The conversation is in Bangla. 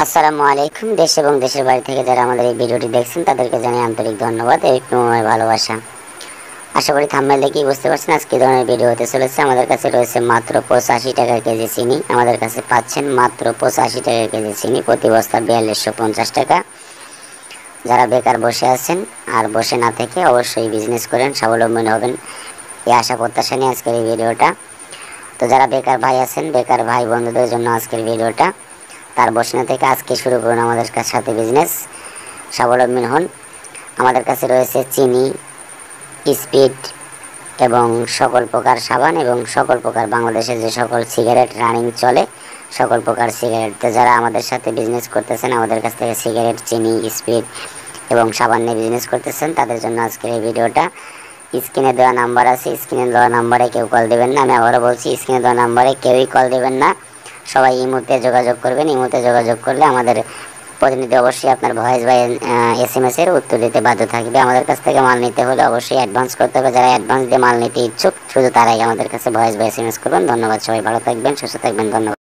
আসসালামু আলাইকুম। দেশ এবং দেশের বাইরে থেকে যারা আমাদের এই ভিডিওটি দেখছেন তাদেরকে জানাই আন্তরিক ধন্যবাদ এবং ভালোবাসা। আশা করি থাম্বনেল দেখেই বুঝতে পারছেন আজকে ধরনের ভিডিও হতে চলেছে। আমাদের কাছে রয়েছে মাত্র 85 টাকা কেজি চিনি। আমাদের কাছে পাচ্ছেন মাত্র 85 টাকা কেজি চিনি, প্রতি বস্তা 4250 টাকা। যারা বেকার বসে আছেন আর বসে না থেকে অবশ্যই বিজনেস করেন, স্বাবলম্বী হবেন এই আশা প্রত্যাশা নিয়ে আজকের এই ভিডিওটা। তো যারা বেকার ভাই আছেন, বেকার ভাই বন্ধুদের জন্য আজকের ভিডিওটা। তার বসে না থেকে আজকে শুরু করুন আমাদের সাথে বিজনেস, স্বাবলম্বী হন। আমাদের কাছে রয়েছে চিনি, স্পিড এবং সকল প্রকার সাবান এবং সকল প্রকার বাংলাদেশে যে সকল সিগারেট রানিং চলে সকল প্রকার সিগারেট। তো যারা আমাদের সাথে বিজনেস করতেছেন, আমাদের কাছ থেকে সিগারেট, চিনি, স্পিড এবং সাবান নিয়ে বিজনেস করতেছেন, তাদের জন্য আজকের এই ভিডিওটা। স্ক্রিনে দেওয়া নাম্বার আছে, স্ক্রিনে দেওয়া নাম্বারে কেউ কল দেবেন না। আমি আবারও বলছি, স্ক্রিনে দেওয়া নাম্বারে কেউই কল দেবেন না, সবাই ইমোতে যোগাযোগ করবেন। ইমোতে যোগাযোগ করলে আমাদের প্রতিনিধি অবশ্যই আপনার ভয়েস বা SMS এর উত্তর দিতে বাধ্য থাকবে। আমাদের কাছ থেকে মাল নিতে হলে অবশ্যই অ্যাডভান্স করতে হবে। যারা অ্যাডভান্স দিয়ে মাল নিতে ইচ্ছুক শুধু তারাই আমাদের কাছে ভয়েস বা SMS করবেন। ধন্যবাদ, সবাই ভালো থাকবেন, সুস্থ থাকবেন, ধন্যবাদ।